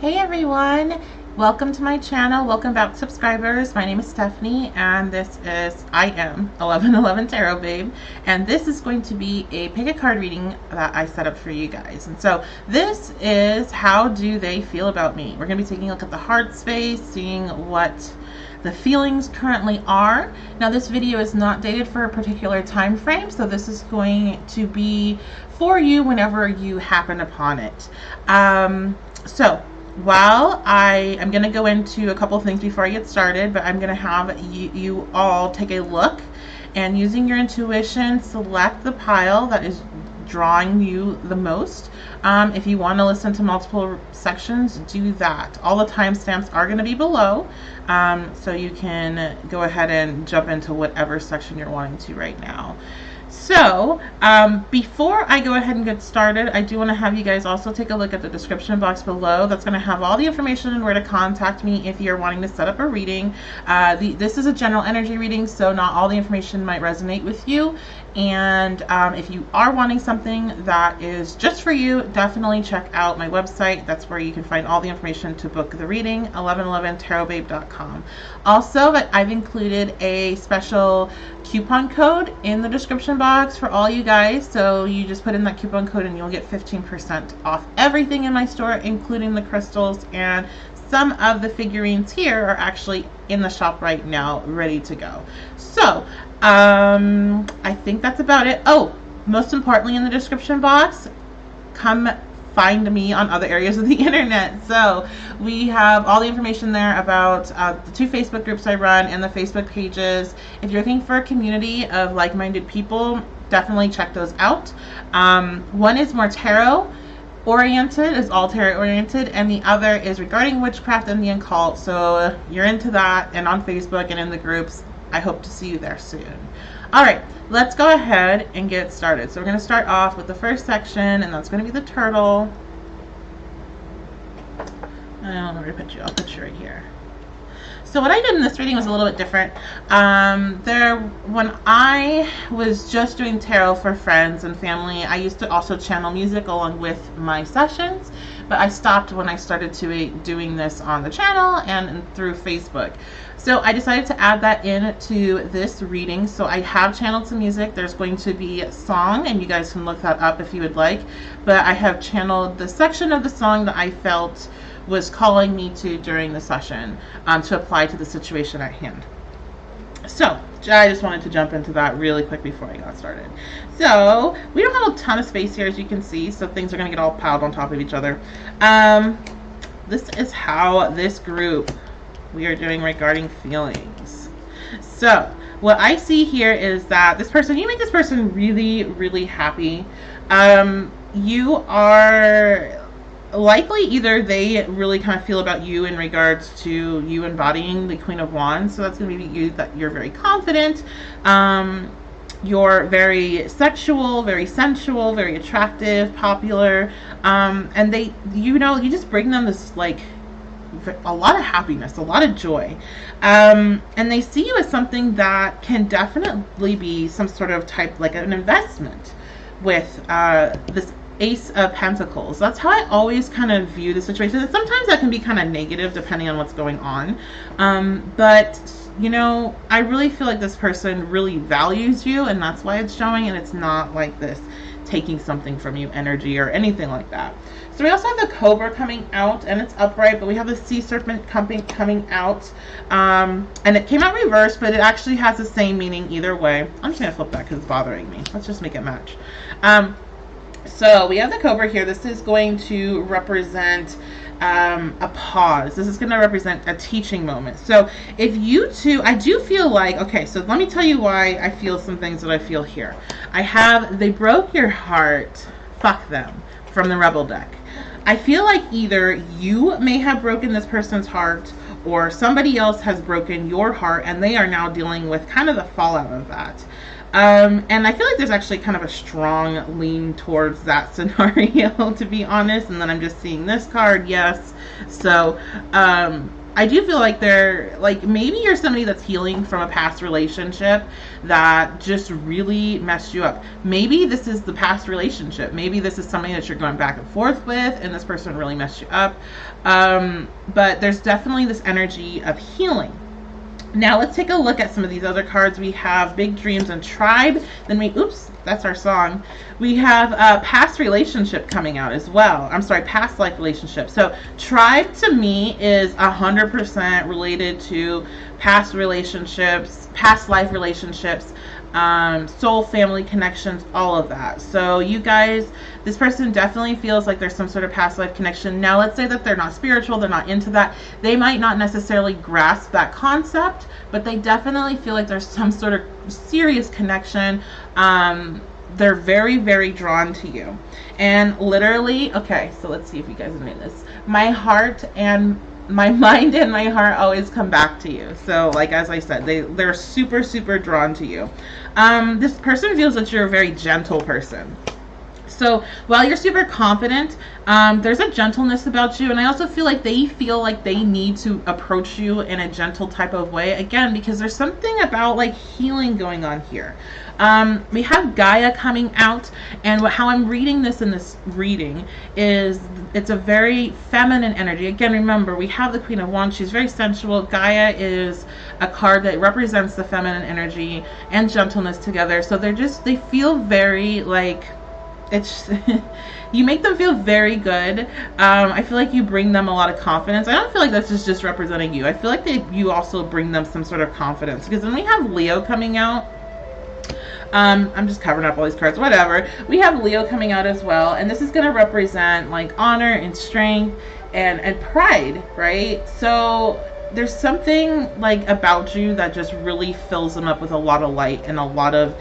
Hey everyone, welcome to my channel. Welcome back, subscribers. My name is Stephanie and this is I am 1111 Tarot Babe, and this is going to be a pick a card reading that I set up for you guys. And so this is how do they feel about me. We're going to be taking a look at the heart space, seeing what the feelings currently are. Now this video is not dated for a particular time frame, so this is going to be for you whenever you happen upon it. So while I am going to go into a couple of things before I get started, but I'm going to have you all take a look and, using your intuition, select the pile that is drawing you the most. If you want to listen to multiple sections, do that. All the timestamps are going to be below, so you can go ahead and jump into whatever section you're wanting to right now. So before I go ahead and get started, I do want to have you guys also take a look at the description box below. That's going to have all the information and where to contact me if you're wanting to set up a reading. This is a general energy reading, so not all the information might resonate with you. And if you are wanting something that is just for you, definitely check out my website. That's where you can find all the information to book the reading, 1111tarotbabe.com. Also, I've included a special coupon code in the description box for all you guys. So you just put in that coupon code and you'll get 15% off everything in my store, including the crystals, and some of the figurines here are actually in the shop right now, ready to go. So I think that's about it. Oh, most importantly, in the description box, come find me on other areas of the internet. So we have all the information there about the 2 Facebook groups I run and the Facebook pages. If you're looking for a community of like-minded people, definitely check those out. One is more tarot oriented, is all tarot oriented, and the other is regarding witchcraft and the occult. So you're into that, and on Facebook and in the groups, I hope to see you there soon. All right, let's go ahead and get started. So we're going to start off with the first section, and that's going to be the turtle. I don't know where to put you. I'll put you right here. So what I did in this reading was a little bit different. When I was just doing tarot for friends and family, I used to also channel music along with my sessions, but I stopped when I started doing this on the channel and through Facebook. So I decided to add that in to this reading. So I have channeled some music. There's going to be a song, and you guys can look that up if you would like. But I have channeled the section of the song that I felt was calling me to during the session to apply to the situation at hand. So I just wanted to jump into that really quick before I got started. So we don't have a ton of space here, as you can see, so things are going to get all piled on top of each other. This is how this group we are doing regarding feelings. So what I see here is that this person, you make this person really, really happy. You are likely, either they really kind of feel about you in regards to you embodying the Queen of Wands. So that's going to be you, that you're very confident. You're very sexual, very sensual, very attractive, popular. And they, you just bring them this, like, a lot of happiness, a lot of joy, and they see you as something that can definitely be some sort of type, like an investment with this Ace of Pentacles. That's how I always kind of view the situation. And sometimes that can be kind of negative depending on what's going on, but I really feel like this person really values you, and that's why it's showing, and it's not like this taking something from you energy or anything like that. So we also have the Cobra coming out, and it's upright, but we have the Sea Serpent coming out, and it came out reversed, but it actually has the same meaning either way. I'm just going to flip that because it's bothering me. Let's just make it match. So we have the Cobra here. This is going to represent a pause. This is going to represent a teaching moment. So if you two, I do feel like, okay, so let me tell you why I feel some things that I feel here. They broke your heart, fuck them, from the Rebel deck. I feel like either you may have broken this person's heart, or somebody else has broken your heart, and they are now dealing with kind of the fallout of that. And I feel like there's actually kind of a strong lean towards that scenario, to be honest. And then I'm just seeing this card, yes. So I do feel like they're like, maybe you're somebody that's healing from a past relationship that just really messed you up. Maybe this is the past relationship. Maybe this is somebody that you're going back and forth with and this person really messed you up. But there's definitely this energy of healing. Now let's take a look at some of these other cards. We have Big Dreams and Tribe. Then oops, that's our song. We have past relationship coming out as well. I'm sorry, past life relationship. So Tribe to me is 100% related to past relationships, past life relationships, soul family connections, all of that. So you guys, this person definitely feels like there's some sort of past life connection. Now let's say that they're not spiritual, they're not into that, they might not necessarily grasp that concept, but they definitely feel like there's some sort of serious connection. They're very, very drawn to you. And literally, okay, so let's see if you guys know this. My heart and my mind and my heart always come back to you. So like, as I said, they're super, super drawn to you. This person feels that you're a very gentle person. So while you're super confident, there's a gentleness about you. And I also feel like they need to approach you in a gentle type of way. Again, because there's something about like healing going on here. We have Gaia coming out, and how I'm reading this in this reading is it's a very feminine energy. Again, remember, we have the Queen of Wands. She's very sensual. Gaia is a card that represents the feminine energy and gentleness together. So they feel very like, it's you make them feel very good. I feel like you bring them a lot of confidence. I don't feel like that's just representing you. I feel like you also bring them some sort of confidence, because then we have Leo coming out. I'm just covering up all these cards, whatever. We have Leo coming out as well, and this is going to represent like honor and strength and pride, right? So there's something like about you that just really fills them up with a lot of light and a lot of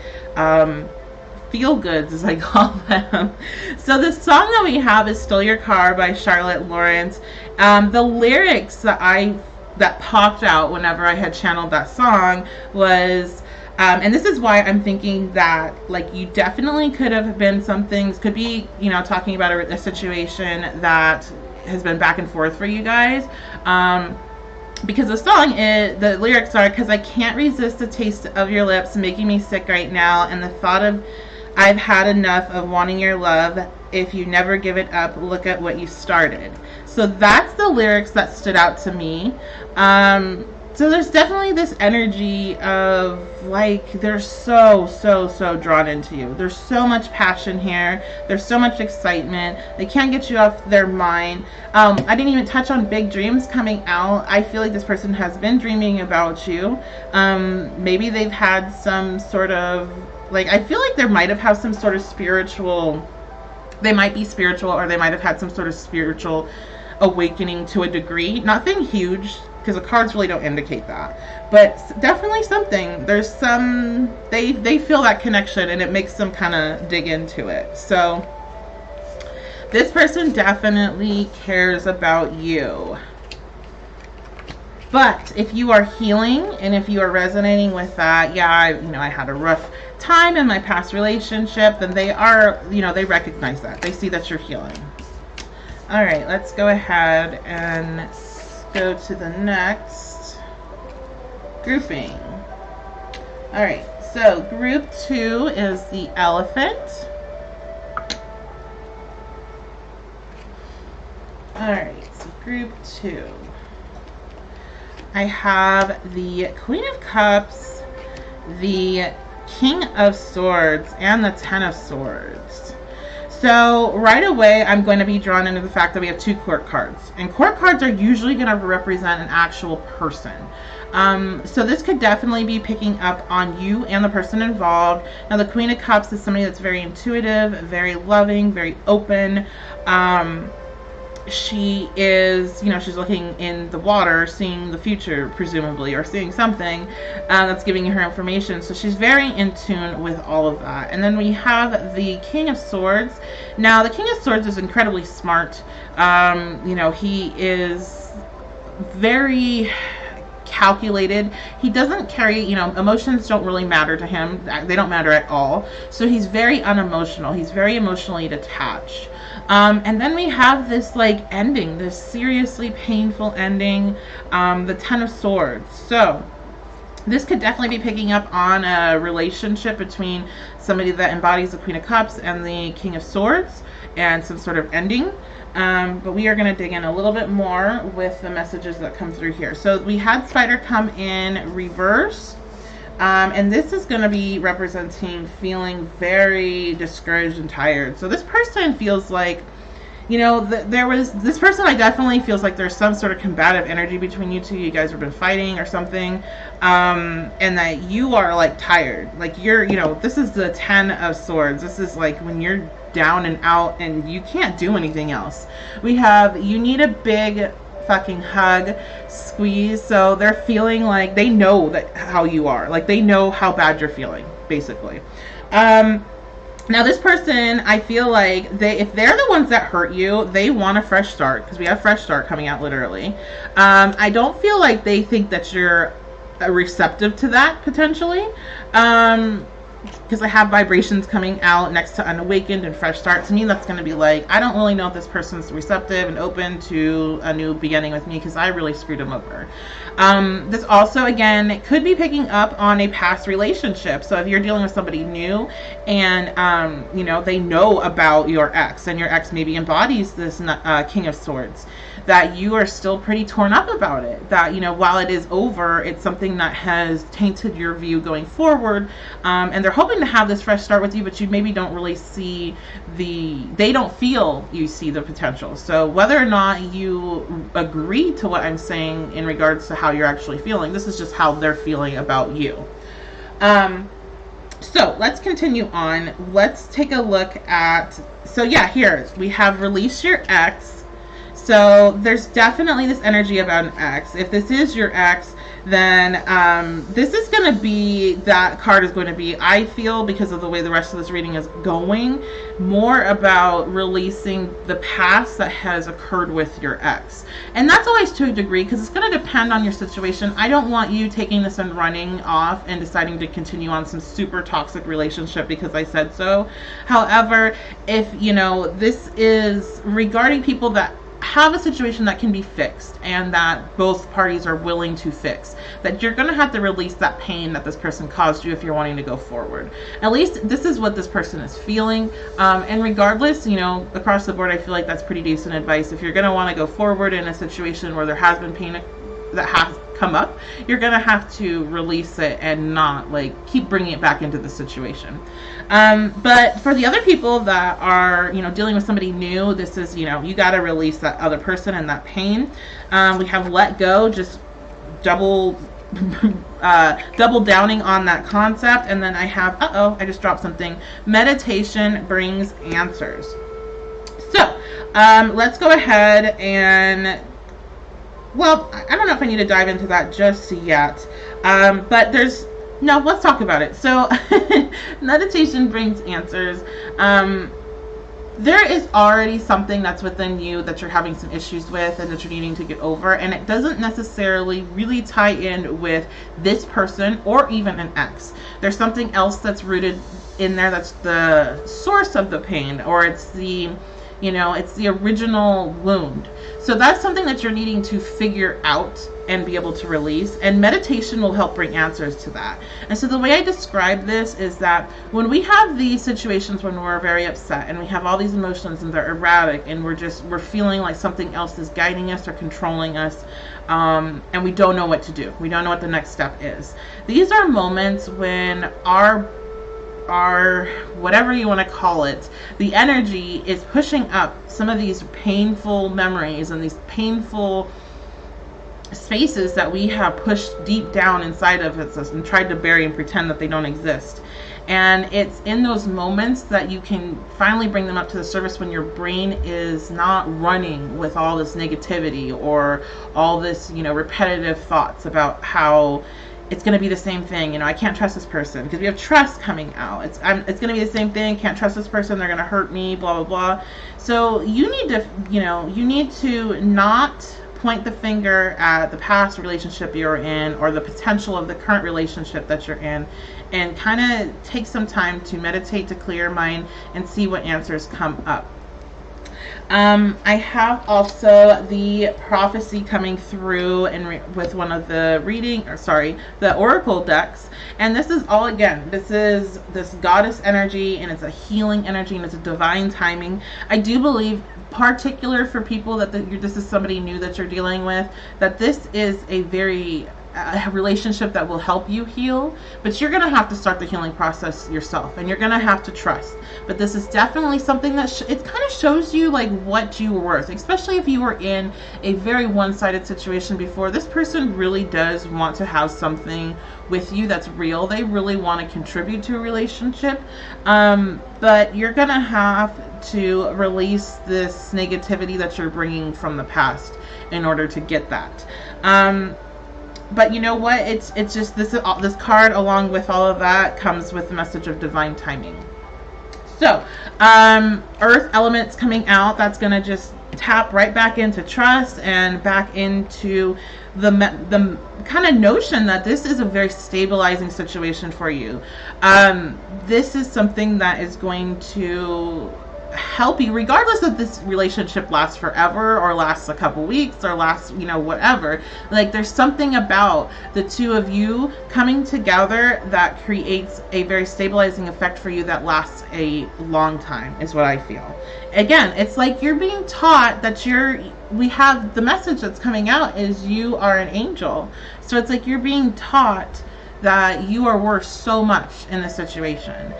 feel goods, as I call them. So the song that we have is Still Your Car by Charlotte Lawrence. The lyrics that popped out whenever I had channeled that song was and this is why I'm thinking that like you definitely could have been could be, you know, talking about a situation that has been back and forth for you guys. Because the lyrics are, because I can't resist the taste of your lips making me sick right now, and the thought of I've had enough of wanting your love. If you never give it up, look at what you started. So that's the lyrics that stood out to me. So there's definitely this energy of like they're so drawn into you. There's so much passion here. There's so much excitement. They can't get you off their mind. I didn't even touch on Big Dreams coming out. I feel like this person has been dreaming about you. Maybe they've had some sort of like, I feel like there might have had some sort of spiritual, they might be spiritual, or they might have had some sort of spiritual awakening to a degree. Nothing huge, because the cards really don't indicate that, but definitely something. There's some, they feel that connection, and it makes them kind of dig into it. So this person definitely cares about you. But if you are healing and if you are resonating with that, yeah, I had a rough time in my past relationship, then they are, they recognize that. They see that you're healing. All right, let's go ahead and go to the next grouping. All right, so group 2 is the Elephant. All right, so group 2. I have the Queen of Cups, the King of Swords, and the Ten of Swords. So right away, I'm going to be drawn into the fact that we have 2 court cards. And court cards are usually going to represent an actual person. So this could definitely be picking up on you and the person involved. Now, the Queen of Cups is somebody that's very intuitive, very loving, very open. She is, she's looking in the water, seeing the future, presumably, or seeing something that's giving her information. So she's very in tune with all of that. And then we have the King of Swords. Now, the King of Swords is incredibly smart. He is very calculated. He doesn't carry, emotions don't really matter to him. They don't matter at all. So he's very unemotional. He's very emotionally detached. And then we have this like ending, this seriously painful ending, the Ten of Swords. So this could definitely be picking up on a relationship between somebody that embodies the Queen of Cups and the King of Swords, and some sort of ending. But we are going to dig in a little bit more with the messages that come through here. So we had Spider come in reverse. And this is going to be representing feeling very discouraged and tired. So this person feels like, you know, this person, I definitely feels like there's some sort of combative energy between you two. You guys have been fighting or something. And that you are like tired. Like you're, you know, this is the Ten of Swords. This is like when you're down and out and you can't do anything else. We have, you need a big fucking hug, squeeze. So they're feeling like they know that how you are, like they know how bad you're feeling, basically. Now this person, I feel like if they're the ones that hurt you, they want a fresh start, because we have fresh start coming out literally. I don't feel like they think that you're receptive to that, potentially. Because I have vibrations coming out next to unawakened and fresh start. To me, that's going to be like, I don't really know if this person's receptive and open to a new beginning with me, because I really screwed them over. This also, again, it could be picking up on a past relationship. So if you're dealing with somebody new and, you know, they know about your ex, and your ex maybe embodies this King of Swords, that you are still pretty torn up about it. That, you know, while it is over, it's something that has tainted your view going forward. And they're hoping to have this fresh start with you, but you maybe don't really see they don't feel you see the potential. So whether or not you agree to what I'm saying in regards to how you're actually feeling, this is just how they're feeling about you. So let's continue on. Let's take a look at, so yeah, here we have release your ex. So there's definitely this energy about an ex. If this is your ex, then this is going to be, that card is going to be, I feel, because of the way the rest of this reading is going, more about releasing the past that has occurred with your ex. And that's always to a degree, because it's going to depend on your situation. I don't want you taking this and running off and deciding to continue on some super toxic relationship because I said so. However, if, you know, this is regarding people that have a situation that can be fixed and that both parties are willing to fix, that you're going to have to release that pain that this person caused you if you're wanting to go forward. At least this is what this person is feeling. And regardless, you know, across the board, I feel like that's pretty decent advice. If you're going to want to go forward in a situation where there has been pain that has come up, you're going to have to release it and not like keep bringing it back into the situation. But for the other people that are, you know, dealing with somebody new, this is, you know, you got to release that other person and that pain. We have let go, just double downing on that concept. And then I have, I just dropped something. Meditation brings answers. So let's go ahead and, well, I don't know if I need to dive into that just yet. But let's talk about it. So meditation brings answers. There is already something that's within you that you're having some issues with and that you're needing to get over, and it doesn't necessarily really tie in with this person or even an ex. There's something else that's rooted in there that's the source of the pain, or it's the, you know, it's the original wound. So that's something that you're needing to figure out and be able to release, and meditation will help bring answers to that. And so the way I describe this is that when we have these situations when we're very upset and we have all these emotions and they're erratic and we're feeling like something else is guiding us or controlling us, and we don't know what to do. We don't know what the next step is. These are moments when our whatever you want to call it, the energy is pushing up some of these painful memories and these painful spaces that we have pushed deep down inside of us and tried to bury and pretend that they don't exist. And it's in those moments that you can finally bring them up to the surface, when your brain is not running with all this negativity or all this, you know, repetitive thoughts about how it's going to be the same thing. You know, I can't trust this person, because we have trust coming out. It's going to be the same thing. Can't trust this person. They're going to hurt me, blah, blah, blah. So you need to, you know, you need to not point the finger at the past relationship you're in or the potential of the current relationship that you're in, and kind of take some time to meditate, to clear your mind and see what answers come up. I have also the prophecy coming through with one of the the oracle decks. And this is all, again, this is this goddess energy, and it's a healing energy, and it's a divine timing. I do believe, particular for people that this is somebody new that you're dealing with, that this is a very relationship that will help you heal, but you're going to have to start the healing process yourself, and you're going to have to trust. But this is definitely something that it kind of shows you like what you were worth, especially if you were in a very one-sided situation before. This person really does want to have something with you that's real. They really want to contribute to a relationship, but you're going to have to release this negativity that you're bringing from the past in order to get that. But you know what? It's just this card, along with all of that, comes with the message of divine timing. So, earth elements coming out, that's going to just tap right back into trust and back into the kind of notion that this is a very stabilizing situation for you. This is something that is going to help you, regardless if this relationship lasts forever or lasts a couple weeks or lasts, whatever. Like, there's something about the two of you coming together that creates a very stabilizing effect for you that lasts a long time, is what I feel. Again, it's like you're being taught that we have the message that's coming out is you are an angel. So it's like you're being taught that you are worth so much in this situation.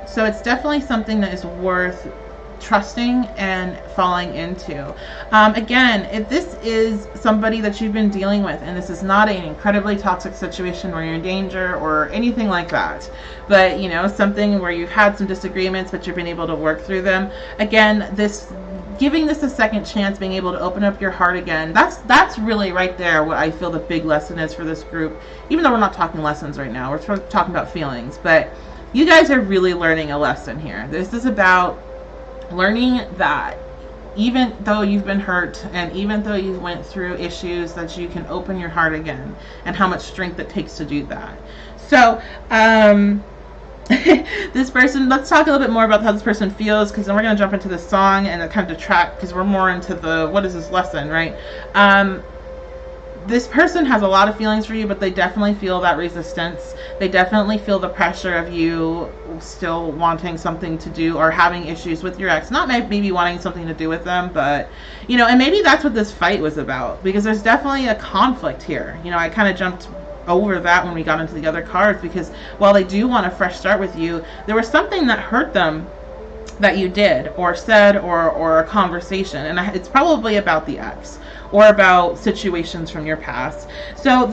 So it's definitely something that is worth trusting and falling into. Again, if this is somebody that you've been dealing with, and this is not an incredibly toxic situation where you're in danger or anything like that, but something where you've had some disagreements but you've been able to work through them, again, giving this a second chance, being able to open up your heart again, that's really right there what I feel the big lesson is for this group. Even though we're not talking lessons right now, we're talking about feelings, but you guys are really learning a lesson here. This is about learning that even though you've been hurt and even though you went through issues, that you can open your heart again, and how much strength it takes to do that. So, this person, let's talk a little bit more about how this person feels, because then we're going to jump into the song and kind of detract, because we're more into what is this lesson, right? This person has a lot of feelings for you, but they definitely feel that resistance. They definitely feel the pressure of you still wanting something to do or having issues with your ex. Not maybe wanting something to do with them, but, and maybe that's what this fight was about, because there's definitely a conflict here. I kind of jumped over that when we got into the other cards, because while they do want a fresh start with you, there was something that hurt them that you did or said or a conversation, and it's probably about the ex or about situations from your past. So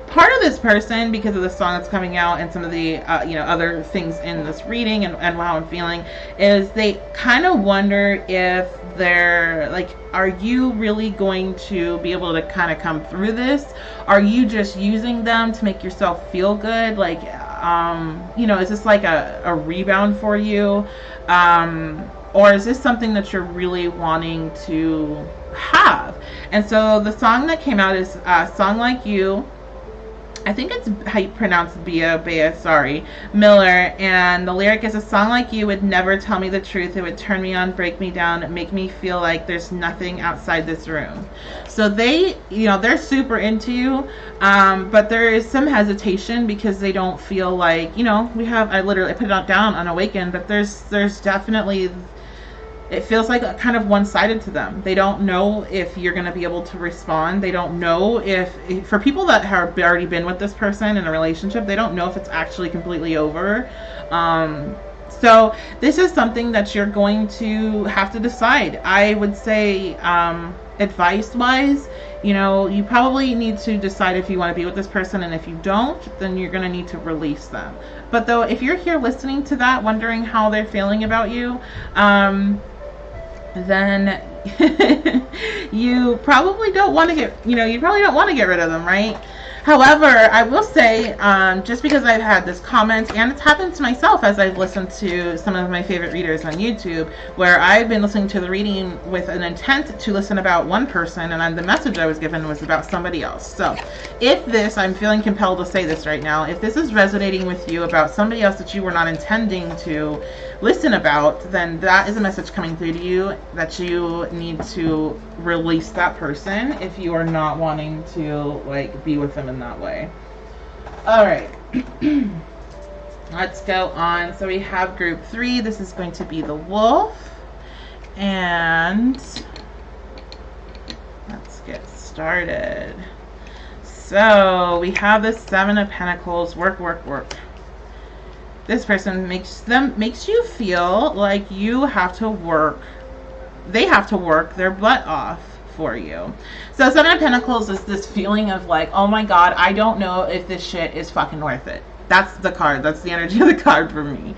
part of this person, because of the song that's coming out and some of the other things in this reading and how I'm feeling, is they kind of wonder if they're like, are you really going to be able to kind of come through this? Are you just using them to make yourself feel good? Like, is this like a rebound for you? Or is this something that you're really wanting to have? And so the song that came out is Song Like You. I think it's how you pronounce Bea, Miller, and the lyric is, a song like you would never tell me the truth. It would turn me on, break me down, make me feel like there's nothing outside this room. So they're super into you, but there is some hesitation because they don't feel like, I literally put it down on Awaken, but there's definitely, it feels like kind of one-sided to them. They don't know if you're going to be able to respond. They don't know if, for people that have already been with this person in a relationship, they don't know if it's actually completely over. So this is something that you're going to have to decide. I would say, advice-wise, you probably need to decide if you want to be with this person, and if you don't, then you're going to need to release them. But though, if you're here listening to that, wondering how they're feeling about you, then you probably don't want to get rid of them, right? However, I will say, just because I've had this comment, and it's happened to myself as I've listened to some of my favorite readers on YouTube, where I've been listening to the reading with an intent to listen about one person, and the message I was given was about somebody else. So if this, I'm feeling compelled to say this right now, if this is resonating with you about somebody else that you were not intending to listen about, then that is a message coming through to you that you need to release that person if you are not wanting to like be with them in that way. All right. Let's go on. So we have group 3. This is going to be the wolf. And let's get started. So we have the 7 of Pentacles. Work, work, work. This person makes you feel like you have to work. They have to work their butt off for you. So 7 of Pentacles is this feeling of like, oh my god, I don't know if this shit is fucking worth it. That's the card. That's the energy of the card for me.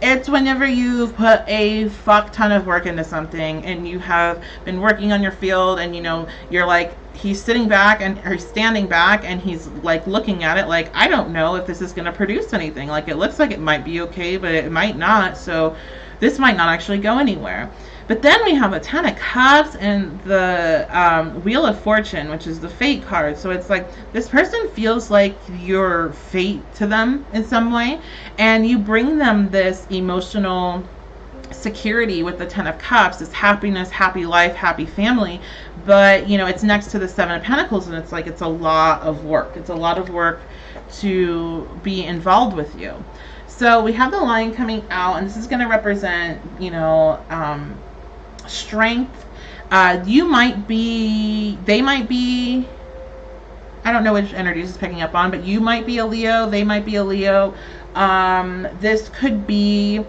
It's whenever you've put a fuck ton of work into something and you have been working on your field, and you know, you're like, he's sitting back or he's standing back and he's like looking at it like, I don't know if this is going to produce anything. Like, it looks like it might be okay, but it might not. So this might not actually go anywhere. But then we have a 10 of Cups and the Wheel of Fortune, which is the fate card. So it's like this person feels like you're fate to them in some way, and you bring them this emotional security with the 10 of Cups, this happiness, happy life, happy family. But you know, it's next to the 7 of Pentacles, and it's like it's a lot of work. It's a lot of work to be involved with you. So we have the Lion coming out, and this is going to represent, you know, strength. You might be, they might be, I don't know which energy this is picking up on, but you might be a Leo, they might be a Leo. This could be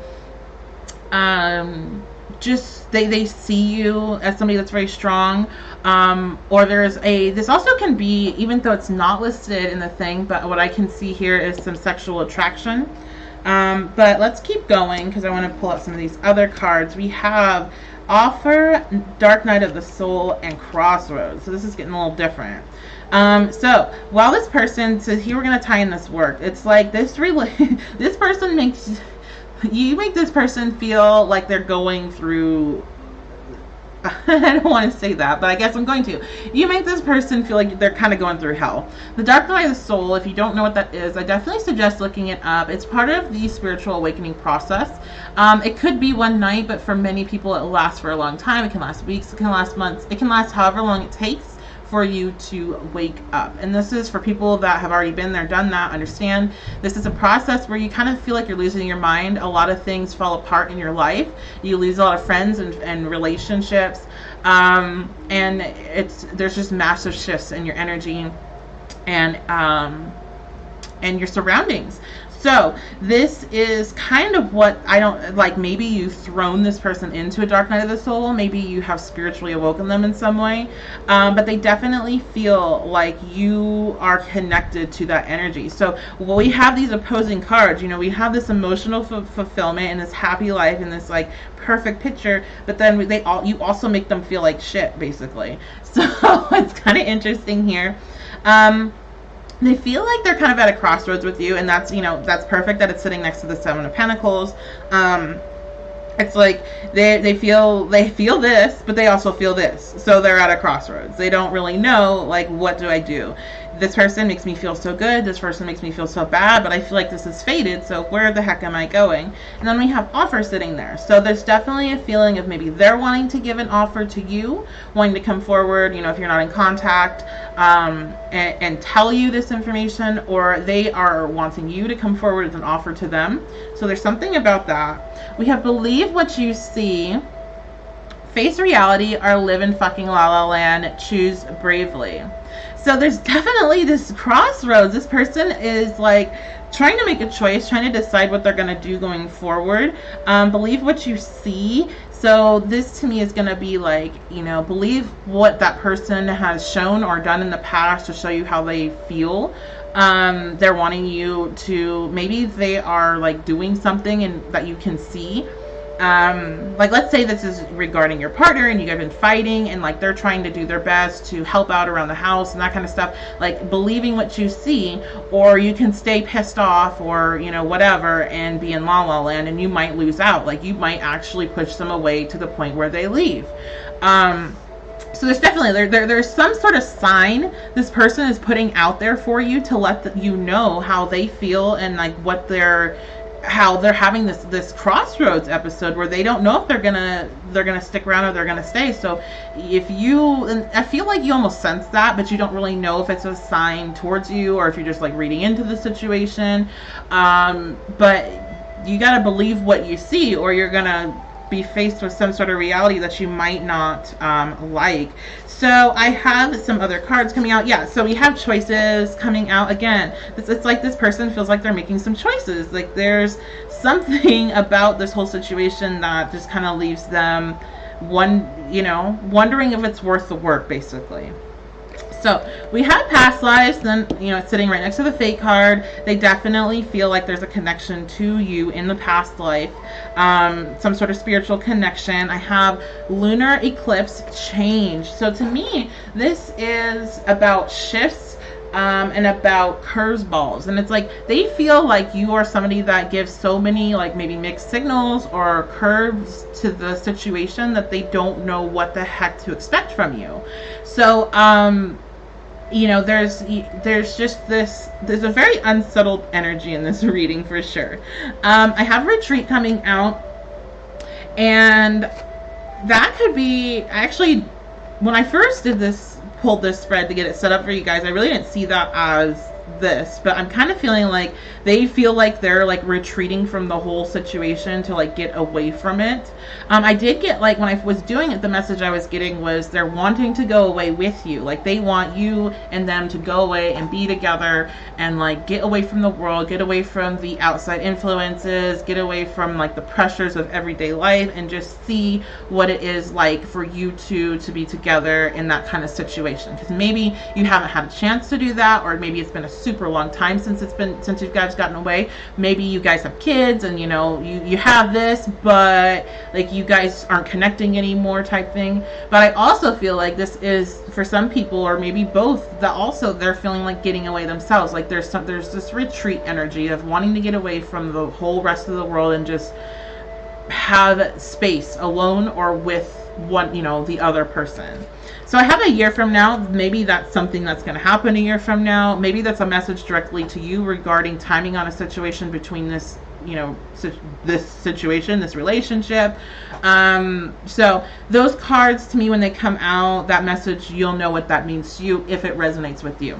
just they see you as somebody that's very strong, or there's this also can be, even though it's not listed in the thing, but what I can see here is some sexual attraction. But let's keep going because I want to pull out some of these other cards. We have Offer, Dark Night of the Soul, and Crossroads. So this is getting a little different. So while this person, so here we're going to tie in this work. It's like this this person makes you make this person feel like they're going through, I don't want to say that, but I guess I'm going to. You make this person feel like they're kind of going through hell. The Dark Night of the Soul, if you don't know what that is, I definitely suggest looking it up. It's part of the spiritual awakening process. It could be one night, but for many people it lasts for a long time. It can last weeks, it can last months, it can last however long it takes for you to wake up. And this is for people that have already been there, done that, understand. This is a process where you kind of feel like you're losing your mind. A lot of things fall apart in your life. You lose a lot of friends and relationships. And there's just massive shifts in your energy and your surroundings. So this is kind of what I don't like. Maybe you've thrown this person into a dark night of the soul. Maybe you have spiritually awoken them in some way. But they definitely feel like you are connected to that energy. So when we have these opposing cards, you know, we have this emotional fulfillment and this happy life and this like perfect picture, but then you also make them feel like shit, basically. So it's kind of interesting here. They feel like they're kind of at a crossroads with you, and that's, you know, that's perfect that it's sitting next to the 7 of Pentacles. It's like they feel this, but they also feel this. So they're at a crossroads. They don't really know, like, what do I do? This person makes me feel so good. This person makes me feel so bad, but I feel like this is fated. So where the heck am I going? And then we have Offer sitting there. So there's definitely a feeling of maybe they're wanting to give an offer to you, wanting to come forward, you know, if you're not in contact, and tell you this information, or they are wanting you to come forward with an offer to them. So there's something about that. We have Believe What You See, Face Reality, or Live in Fucking La La Land, Choose Bravely. So there's definitely this crossroads. This person is like trying to make a choice, trying to decide what they're going to do going forward. Believe what you see. So this to me is going to be like, you know, believe what that person has shown or done in the past to show you how they feel. They're wanting you to, maybe they are like doing something and that you can see. like let's say this is regarding your partner and you guys have been fighting and like they're trying to do their best to help out around the house and that kind of stuff, like believing what you see, or you can stay pissed off or whatever and be in la la land, and you might lose out. Like you might actually push them away to the point where they leave. So there's definitely there's some sort of sign this person is putting out there for you to let you know how they feel and like how they're having this crossroads episode where they don't know if they're gonna stick around or they're gonna stay. So and I feel like you almost sense that, but you don't really know if it's a sign towards you or if you're just like reading into the situation. But you gotta believe what you see, or you're gonna be faced with some sort of reality that you might not like. So I have some other cards coming out. Yeah, so we have choices coming out again. It's like this person feels like they're making some choices. Like there's something about this whole situation that just kind of leaves them wondering if it's worth the work, basically. So we have past lives, then it's sitting right next to the fate card. They definitely feel like there's a connection to you in the past life, some sort of spiritual connection. I have lunar eclipse change. So to me, this is about shifts and about curveballs, and it's like they feel like you are somebody that gives so many like maybe mixed signals or curves to the situation that they don't know what the heck to expect from you. So there's just there's a very unsettled energy in this reading for sure. I have retreat coming out, and that could be actually, when I first pulled this spread to get it set up for you guys, I really didn't see that as this, but I'm kind of feeling like they feel like they're like retreating from the whole situation to like get away from it. I did get, like, when I was doing it, the message I was getting was they're wanting to go away with you. Like they want you and them to go away and be together and like get away from the world, get away from the outside influences, get away from like the pressures of everyday life, and just see what it is like for you two to be together in that kind of situation. Because maybe you haven't had a chance to do that, or maybe it's been a super long time since you guys gotten away. Maybe you guys have kids and you have this, but like you guys aren't connecting anymore type thing. But I also feel like this is for some people, or maybe both, that also they're feeling like getting away themselves. Like there's this retreat energy of wanting to get away from the whole rest of the world and just have space alone or with the other person. So I have a year from now. Maybe that's something that's going to happen a year from now. Maybe that's a message directly to you regarding timing on a situation between this situation, this relationship. So those cards, to me, when they come out, that message, you'll know what that means to you if it resonates with you.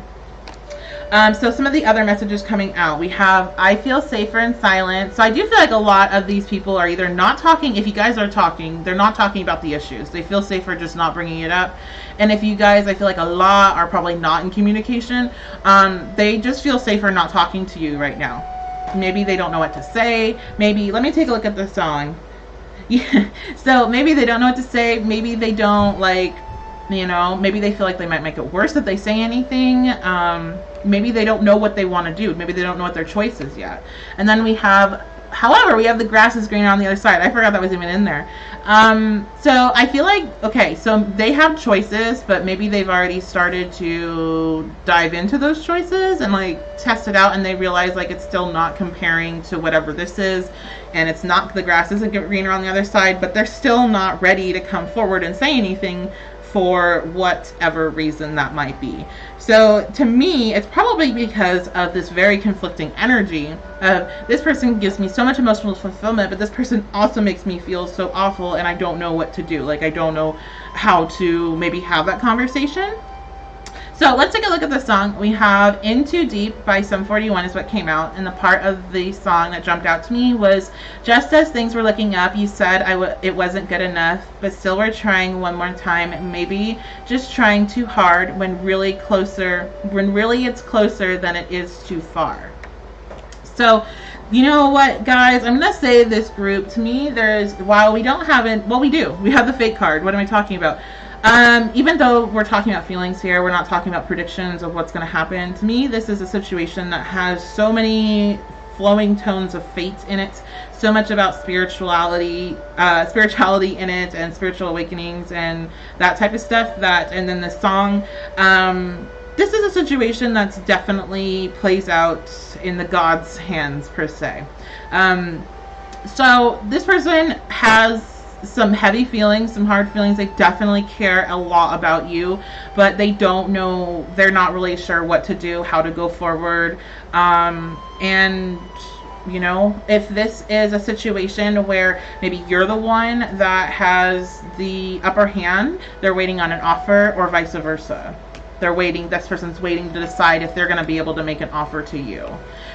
So some of the other messages coming out, we have, I feel safer in silence. So I do feel like a lot of these people are either not talking. If you guys are talking, they're not talking about the issues. They feel safer just not bringing it up. And if you guys, I feel like a lot are probably not in communication. They just feel safer not talking to you right now. Maybe they don't know what to say. Maybe, let me take a look at the song. Yeah. So maybe they don't know what to say. Maybe they don't maybe they feel like they might make it worse if they say anything. Maybe they don't know what they want to do. Maybe they don't know what their choice is yet. And then we have, however, we have the grass is greener on the other side. I forgot that was even in there. So I feel like, okay, so they have choices, but maybe they've already started to dive into those choices and like test it out, and they realize like it's still not comparing to whatever this is, and it's not, the grass isn't greener on the other side, but they're still not ready to come forward and say anything for whatever reason that might be. So to me, it's probably because of this very conflicting energy of this person gives me so much emotional fulfillment, but this person also makes me feel so awful, and I don't know what to do. Like I don't know how to maybe have that conversation. So let's take a look at the song. We have In Too Deep by Sum 41 is what came out, and the part of the song that jumped out to me was, just as things were looking up, you said it wasn't good enough, but still we're trying one more time, maybe just trying too hard when really it's closer than it is too far. So, you know what, guys, I'm going to say this group, to me, while we don't have it, well, we do. We have the fate card. What am I talking about? Even though we're talking about feelings here, we're not talking about predictions of what's going to happen. To me, this is a situation that has so many flowing tones of fate in it, so much about spirituality in it, and spiritual awakenings and that type of stuff. And then the song, this is a situation that's definitely plays out in the God's hands per se. So this person has some heavy feelings, some hard feelings. They definitely care a lot about you, but they don't know, they're not really sure what to do, how to go forward. And you know, if this is a situation where maybe you're the one that has the upper hand, they're waiting on an offer, or vice versa. They're waiting, this person's waiting to decide if they're going to be able to make an offer to you.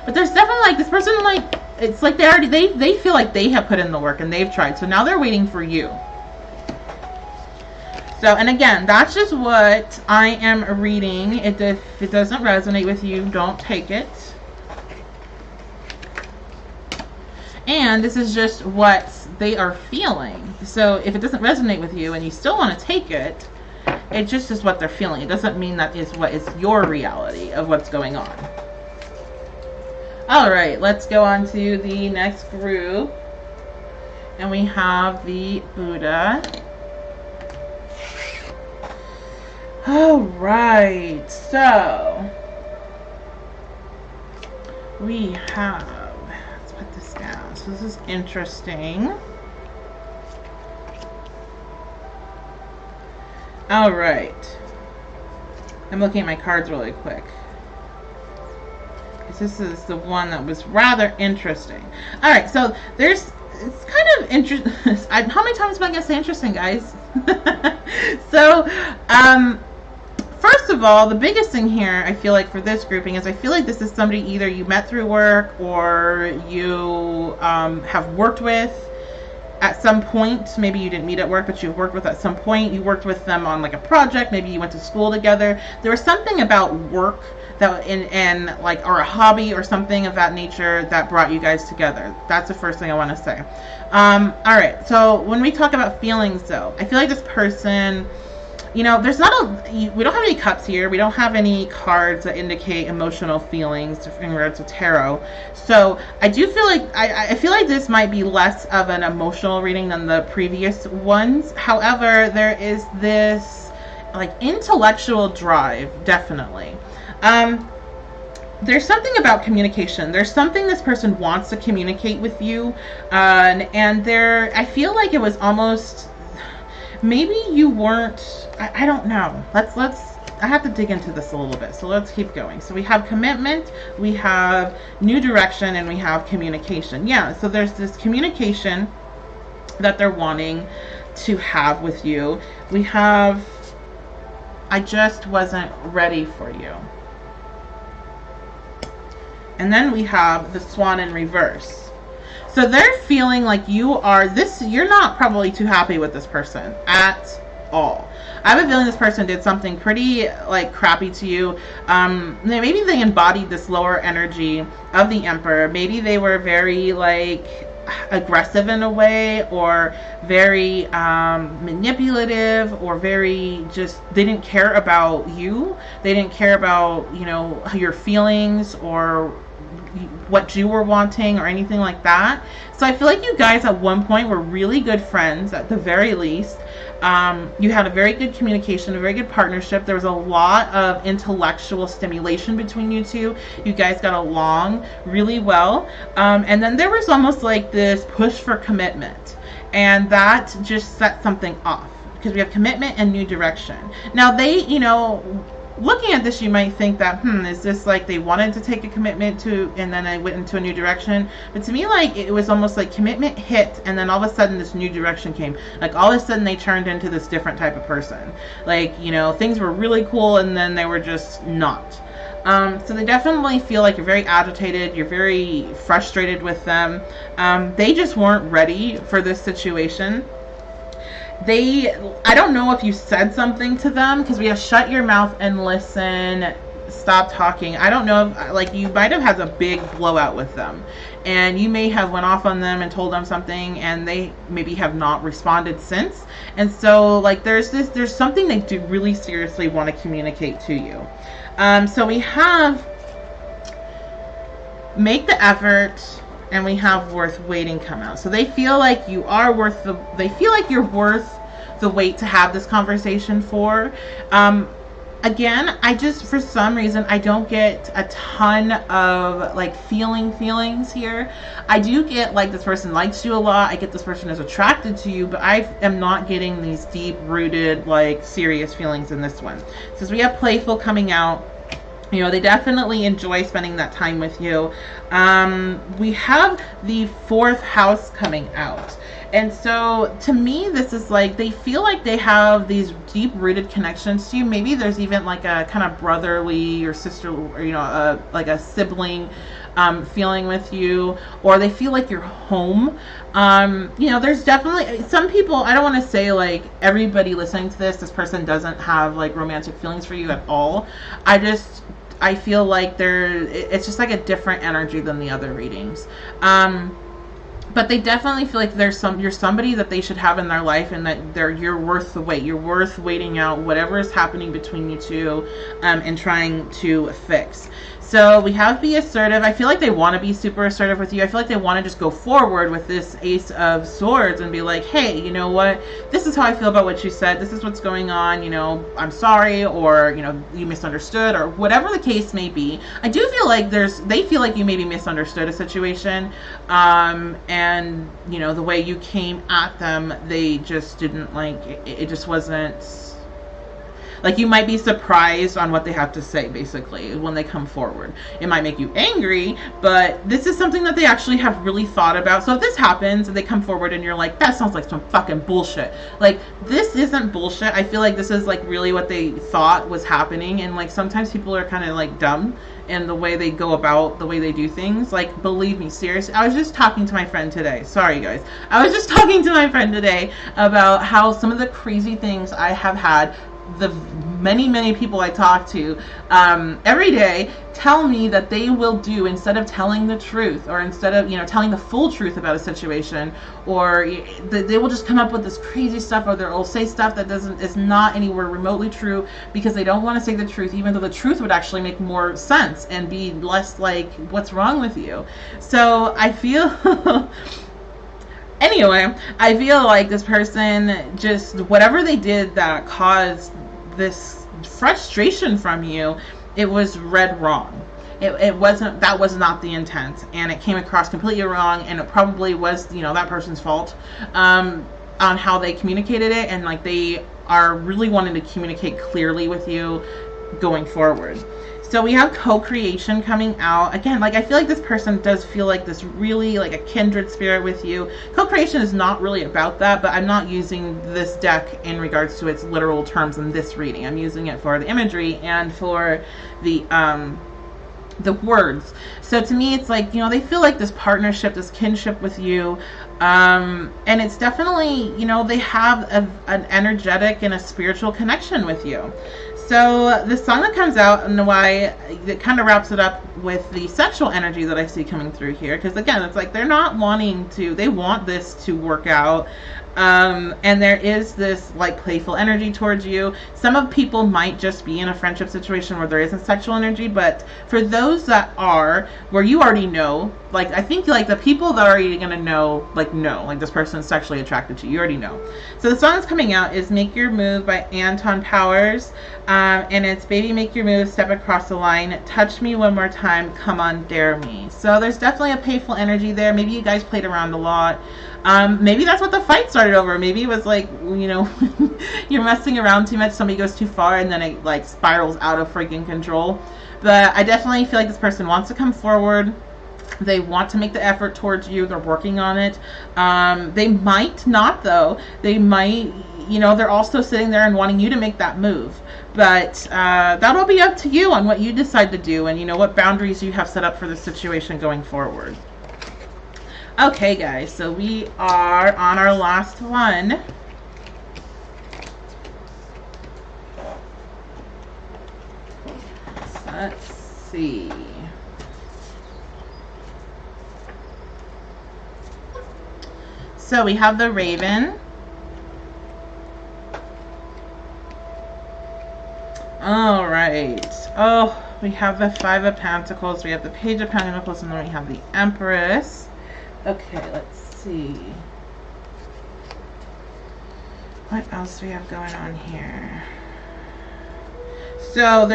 But there's definitely like this person, like, it's like they feel like they have put in the work and they've tried. So now they're waiting for you. So, and again, that's just what I am reading. If it doesn't resonate with you, don't take it. And this is just what they are feeling. So if it doesn't resonate with you and you still want to take it, it just is what they're feeling. It doesn't mean that is what is your reality of what's going on. All right, let's go on to the next group. And we have the Buddha. All right, so we have, let's put this down. So this is interesting. All right. I'm looking at my cards really quick. This is the one that was rather interesting. All right, so it's kind of interesting. How many times am I going to say interesting, guys? So, first of all, the biggest thing here, I feel like for this grouping, is I feel like this is somebody either you met through work or you have worked with at some point. Maybe you didn't meet at work, but you've worked with at some point. You worked with them on like a project. Maybe you went to school together. There was something about work that like, or a hobby or something of that nature that brought you guys together. That's the first thing I want to say. All right. So when we talk about feelings, though, I feel like this person, you know, we don't have any cups here. We don't have any cards that indicate emotional feelings in regards to tarot. So I do feel like, I feel like this might be less of an emotional reading than the previous ones. However, there is this like intellectual drive, definitely. There's something about communication. There's something this person wants to communicate with you. And I feel like it was almost, maybe you weren't, I don't know. I have to dig into this a little bit. So let's keep going. So we have commitment, we have new direction, and we have communication. Yeah, so there's this communication that they're wanting to have with you. We have, I just wasn't ready for you. And then we have the Swan in reverse. So they're feeling like you're not probably too happy with this person at all. I have a feeling this person did something pretty like crappy to you. Maybe they embodied this lower energy of the Emperor. Maybe they were very like aggressive in a way, or very manipulative, or very just, they didn't care about you. They didn't care about, you know, your feelings or what you were wanting or anything like that. So I feel like you guys at one point were really good friends at the very least. You had a very good communication, a very good partnership. There was a lot of intellectual stimulation between you two. You guys got along really well. And then there was almost like this push for commitment. And that just set something off, because we have commitment and new direction. Now they, you know, looking at this, you might think that, is this like they wanted to take a commitment to, and then I went into a new direction? But to me, like, it was almost like commitment hit, and then all of a sudden this new direction came. Like, all of a sudden they turned into this different type of person. Like, you know, things were really cool, and then they were just not. So they definitely feel like you're very agitated, you're very frustrated with them. They just weren't ready for this situation. I don't know if you said something to them, because we have shut your mouth and listen, stop talking. I don't know if, like, you might have had a big blowout with them, and you may have went off on them and told them something, and they maybe have not responded since. And so, like, there's something they do really seriously want to communicate to you. So we have make the effort, and we have worth waiting come out. So they feel like you are worth they feel like you're worth the wait to have this conversation for. Again, I just, for some reason, I don't get a ton of like feelings here. I do get like this person likes you a lot. I get this person is attracted to you, but I am not getting these deep rooted, like serious feelings in this one. Since we have playful coming out, you know, they definitely enjoy spending that time with you. We have the 4th house coming out. And so to me, this is like, they feel like they have these deep rooted connections to you. Maybe there's even like a kind of brotherly or sister, or, you know, like a sibling feeling with you, or they feel like you're home. You know, there's definitely some people, I don't want to say like everybody listening to this person doesn't have like romantic feelings for you at all. I feel like it's just like a different energy than the other readings. But they definitely feel like you're somebody that they should have in their life, and that you're worth the wait. You're worth waiting out whatever is happening between you two, and trying to fix. So we have be assertive. I feel like they want to be super assertive with you. I feel like they want to just go forward with this Ace of Swords and be like, hey, you know what? This is how I feel about what you said. This is what's going on. You know, I'm sorry, or, you know, you misunderstood, or whatever the case may be. I do feel like they feel like you maybe misunderstood a situation. And, you know, the way you came at them, they just didn't like, it just wasn't... Like, you might be surprised on what they have to say, basically, when they come forward. It might make you angry, but this is something that they actually have really thought about. So if this happens and they come forward and you're like, that sounds like some fucking bullshit. Like, this isn't bullshit. I feel like this is, like, really what they thought was happening. And, like, sometimes people are kind of, like, dumb in the way they go about, the way they do things. Like, believe me, seriously. I was just talking to my friend today. Sorry, guys. I was just talking to my friend today about how some of the crazy things I have had, the many people I talk to every day tell me that they will do, instead of telling the truth, or instead of, you know, telling the full truth about a situation, or they will just come up with this crazy stuff, or they'll say stuff that is not anywhere remotely true, because they don't want to say the truth, even though the truth would actually make more sense and be less like, what's wrong with you? So I feel anyway, I feel like this person, just whatever they did that caused this frustration from you, it was read wrong. It wasn't, that was not the intent, and it came across completely wrong, and it probably was, you know, that person's fault on how they communicated it, and like they are really wanting to communicate clearly with you going forward. So we have co-creation coming out. Again, like, I feel like this person does feel like this really, like, a kindred spirit with you. Co-creation is not really about that, but I'm not using this deck in regards to its literal terms in this reading. I'm using it for the imagery and for the words. So to me, it's like, you know, they feel like this partnership, this kinship with you. And it's definitely, you know, they have an energetic and a spiritual connection with you. So the song that comes out, and why it kind of wraps it up with the sexual energy that I see coming through here, because again, it's like they're not wanting to, they want this to work out. And there is this like playful energy towards you. Some of people might just be in a friendship situation where there isn't sexual energy, but for those that are, where you already know, like, I think like the people that are already gonna know, like this person is sexually attracted to you, you already know. So the song that's coming out is Make Your Move by Anton Powers, and it's Baby Make Your Move, Step Across the Line, Touch Me One More Time, Come On Dare Me. So there's definitely a playful energy there. Maybe you guys played around a lot. Maybe that's what the fight started over. Maybe it was like, you know, you're messing around too much, somebody goes too far, and then it like spirals out of freaking control. But I definitely feel like this person wants to come forward. They want to make the effort towards you. They're working on it. They might not, though. They might, you know, they're also sitting there and wanting you to make that move. But that'll be up to you on what you decide to do, and, you know, what boundaries you have set up for the situation going forward. Okay, guys, so we are on our last one. Let's see. So we have the Raven. All right. Oh, We have the Five of Pentacles, we have the Page of Pentacles, and then we have the Empress. Okay, let's see. What else do we have going on here? So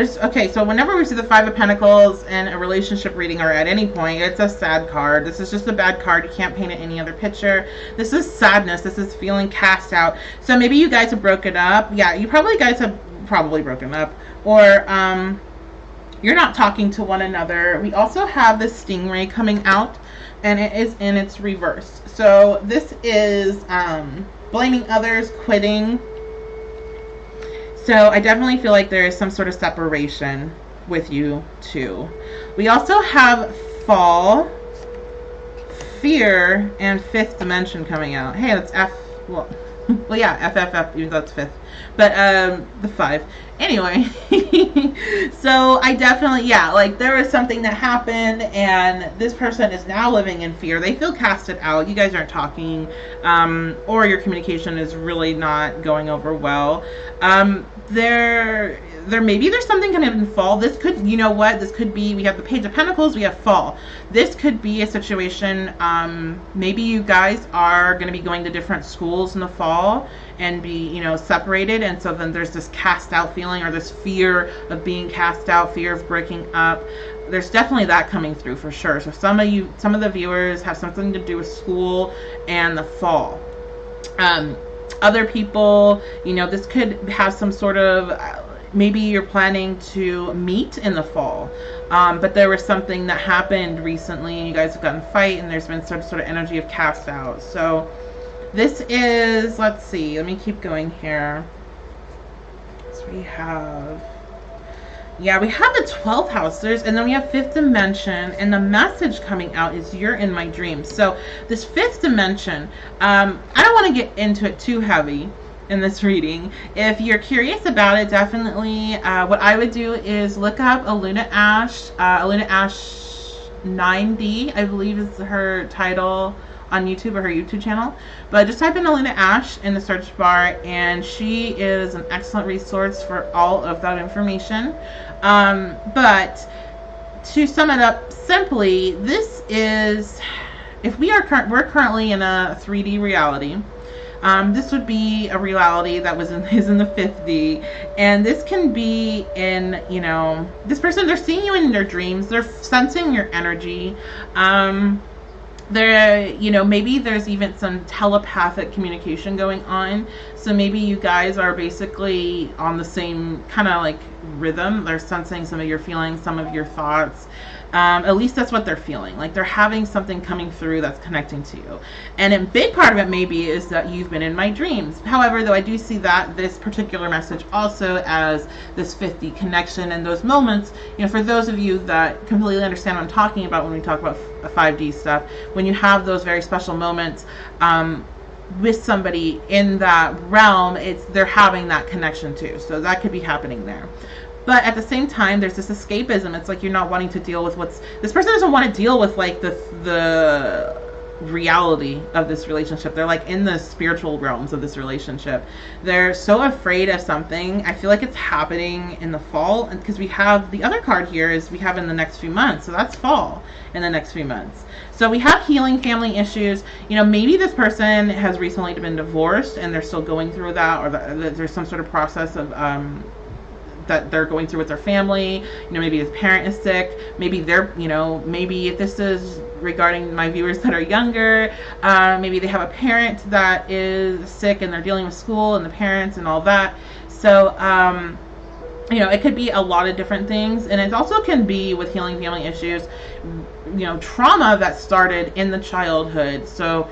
so whenever we see the Five of Pentacles in a relationship reading or at any point, it's a sad card. This is just a bad card. You can't paint it any other picture. This is sadness. This is feeling cast out. So maybe you guys have broken up. Yeah, you guys have probably broken up. Or you're not talking to one another. We also have the Stingray coming out, and it is in its reverse. So this is blaming others, quitting. So I definitely feel like there is some sort of separation with you too. We also have Fall, Fear, and Fifth Dimension coming out. Hey, that's F. Well, yeah, FFF, even though it's fifth. But the 5. Anyway, so I definitely, yeah, like there was something that happened, and this person is now living in fear. They feel casted out. You guys aren't talking, or your communication is really not going over well. There's something kind of in Fall. This could, you know what, this could be, we have the Page of Pentacles, we have Fall. This could be a situation, maybe you guys are going to be going to different schools in the fall and be, you know, separated, and so then there's this cast out feeling, or this fear of being cast out, fear of breaking up. There's definitely that coming through for sure. So some of the viewers have something to do with school and the fall. Other people, you know, this could have some sort of, maybe you're planning to meet in the fall, but there was something that happened recently and you guys have gotten a fight, and there's been some sort of energy of cast out. So this is, let's see, let me keep going here. So we have the 12th house, and then we have Fifth Dimension, and the message coming out is you're in my dreams. So this Fifth Dimension, I don't want to get into it too heavy in this reading. If you're curious about it, definitely what I would do is look up Aluna Ash 9D, I believe is her title on YouTube, or her YouTube channel. But just type in Aluna Ash in the search bar, and she is an excellent resource for all of that information. But to sum it up simply, this is, if we're currently in a 3D reality. This would be a reality that is in the 5th, and this can be in, you know, this person, they're seeing you in their dreams, they're sensing your energy. There, you know, maybe there's even some telepathic communication going on. So maybe you guys are basically on the same kind of like rhythm. They're sensing some of your feelings, some of your thoughts. At least that's what they're feeling. Like they're having something coming through that's connecting to you. And a big part of it maybe is that you've been in my dreams. However, though, I do see that this particular message also as this 50 connection, and those moments, you know, for those of you that completely understand what I'm talking about when we talk about 5D stuff, when you have those very special moments with somebody in that realm, they're having that connection too. So that could be happening there. But at the same time, there's this escapism. It's like you're not wanting to deal with this person doesn't want to deal with, like, the reality of this relationship. They're like in the spiritual realms of this relationship. They're so afraid of something. I feel like it's happening in the fall, because we have the other card here is we have in the next few months. So that's fall in the next few months. So we have healing family issues. You know, maybe this person has recently been divorced and they're still going through that, or there's some sort of process of that they're going through with their family. You know, maybe his parent is sick. Maybe they're, you know, maybe if this is regarding my viewers that are younger, maybe they have a parent that is sick and they're dealing with school and the parents and all that. So, you know, it could be a lot of different things. And it also can be with healing family issues, you know, trauma that started in the childhood. So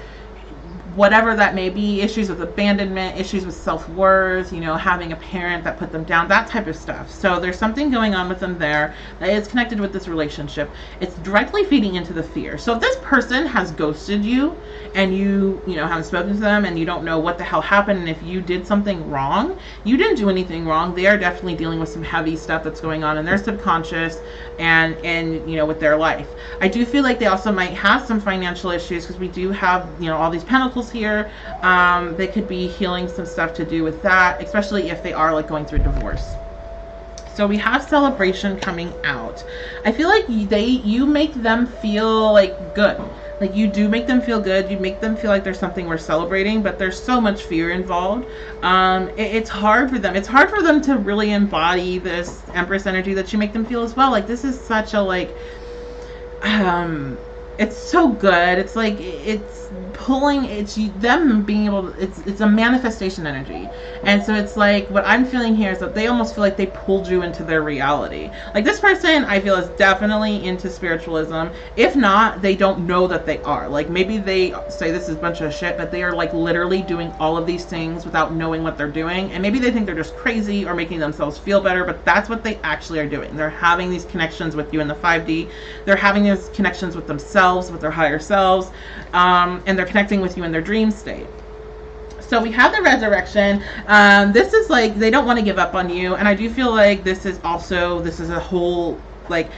whatever that may be, issues with abandonment, issues with self-worth, you know, having a parent that put them down, that type of stuff. So there's something going on with them there that is connected with this relationship. It's directly feeding into the fear. So if this person has ghosted you and you know, haven't spoken to them and you don't know what the hell happened, and if you did something wrong, you didn't do anything wrong. They are definitely dealing with some heavy stuff that's going on in their subconscious and you know, with their life. I do feel like they also might have some financial issues, because we do have, you know, all these pentacles here. They could be healing some stuff to do with that, especially if they are like going through divorce. So we have celebration coming out. I feel like you make them feel like good. Like you do make them feel good. You make them feel like there's something we're celebrating, but there's so much fear involved. It's hard for them. It's hard for them to really embody this Empress energy that you make them feel as well. Like this is such a like, it's so good. It's like it's pulling. It's them being able to. It's a manifestation energy, and so it's like what I'm feeling here is that they almost feel like they pulled you into their reality. Like this person, I feel is definitely into spiritualism. If not, they don't know that they are. Like maybe they say this is a bunch of shit, but they are like literally doing all of these things without knowing what they're doing, and maybe they think they're just crazy or making themselves feel better. But that's what they actually are doing. They're having these connections with you in the 5D. They're having these connections with themselves, with their higher selves, and they're connecting with you in their dream state. So we have the resurrection. This is like they don't want to give up on you, and I do feel like this is a whole like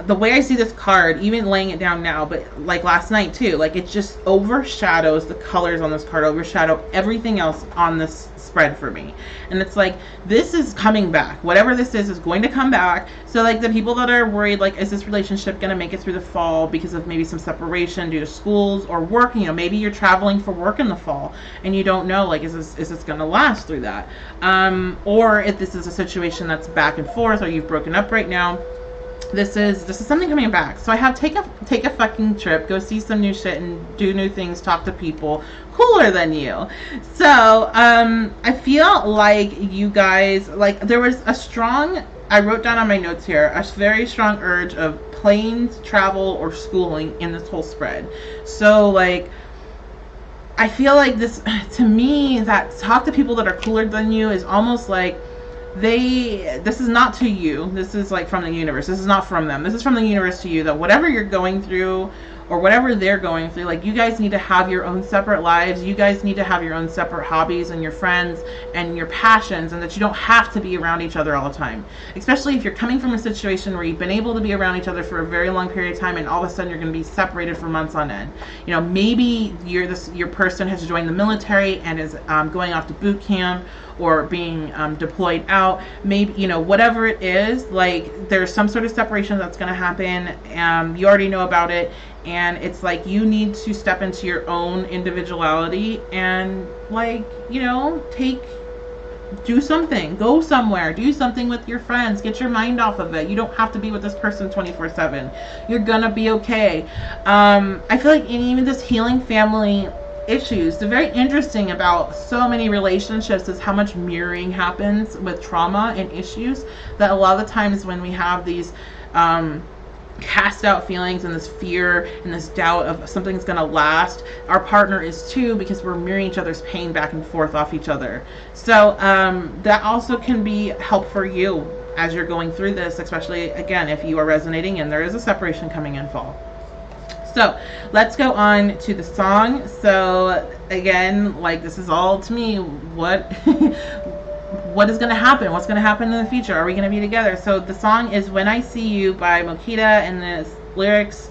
the way I see this card, even laying it down now, but like last night too, like it just overshadows the colors on this card, overshadow everything else on this spread for me. And it's like this is coming back. Whatever this is going to come back. So like the people that are worried, like is this relationship going to make it through the fall because of maybe some separation due to schools or work? You know, maybe you're traveling for work in the fall and you don't know like is this going to last through that, or if this is a situation that's back and forth or you've broken up right now. This is something coming back. So I have take a fucking trip, go see some new shit and do new things, talk to people cooler than you. So I feel like you guys, like there was a strong, I wrote down on my notes here, a very strong urge of planes, travel, or schooling in this whole spread. So like I feel like this, to me, that talk to people that are cooler than you is almost like this is not to you. This is like from the universe. This is not from them. This is from the universe to you, that whatever you're going through or whatever they're going through, like you guys need to have your own separate lives. You guys need to have your own separate hobbies and your friends and your passions, and that you don't have to be around each other all the time. Especially if you're coming from a situation where you've been able to be around each other for a very long period of time, and all of a sudden you're going to be separated for months on end. You know, maybe your person has joined the military and is going off to boot camp or being deployed out. Maybe, you know, whatever it is, like there's some sort of separation that's going to happen. You already know about it. And it's like you need to step into your own individuality and like, you know, do something, go somewhere, do something with your friends, get your mind off of it. You don't have to be with this person 24/7. You're gonna be okay. I feel like in even this healing family issues, the very interesting about so many relationships is how much mirroring happens with trauma and issues, that a lot of the times when we have these cast out feelings and this fear and this doubt of something's going to last, our partner is too, because we're mirroring each other's pain back and forth off each other. So that also can be help for you as you're going through this, especially again if you are resonating and there is a separation coming in fall. So let's go on to the song. So again, like this is all to me, what what is going to happen? What's going to happen in the future? Are we going to be together? So the song is When I See You by Mokita, and the lyrics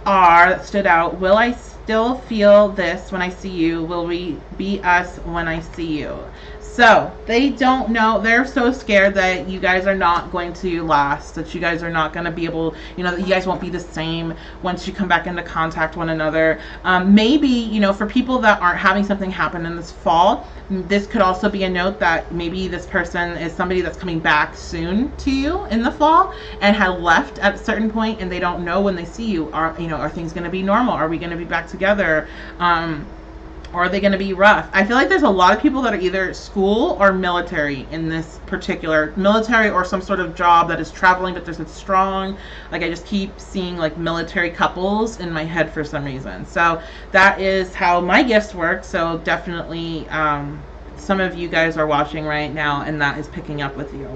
are, that stood out, will I still feel this when I see you? Will we be us when I see you? So they don't know. They're so scared that you guys are not going to last, that you guys are not going to be able, you know, that you guys won't be the same once you come back into contact one another. Maybe, you know, for people that aren't having something happen in this fall, this could also be a note that maybe this person is somebody that's coming back soon to you in the fall and had left at a certain point, and they don't know when they see you. Are things going to be normal? Are we going to be back together? Or are they going to be rough? I feel like there's a lot of people that are either school or military in this particular, military or some sort of job that is traveling, but there's a strong, like I just keep seeing like military couples in my head for some reason. So that is how my gifts work. So definitely some of you guys are watching right now and that is picking up with you.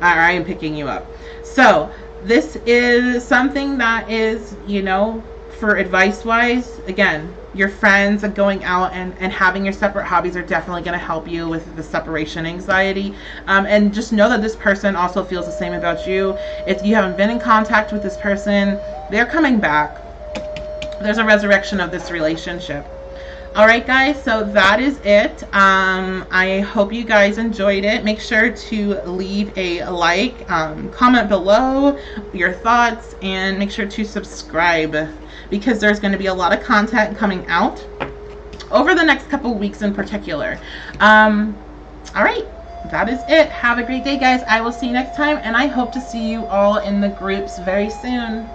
I am picking you up. So this is something that is, you know, for advice wise, again, your friends and going out and having your separate hobbies are definitely going to help you with the separation anxiety. And just know that this person also feels the same about you. If you haven't been in contact with this person, they're coming back. There's a resurrection of this relationship. All right, guys, so that is it. I hope you guys enjoyed it. Make sure to leave a like, comment below your thoughts, and make sure to subscribe, because there's going to be a lot of content coming out over the next couple weeks in particular. All right, that is it. Have a great day, guys. I will see you next time, and I hope to see you all in the groups very soon.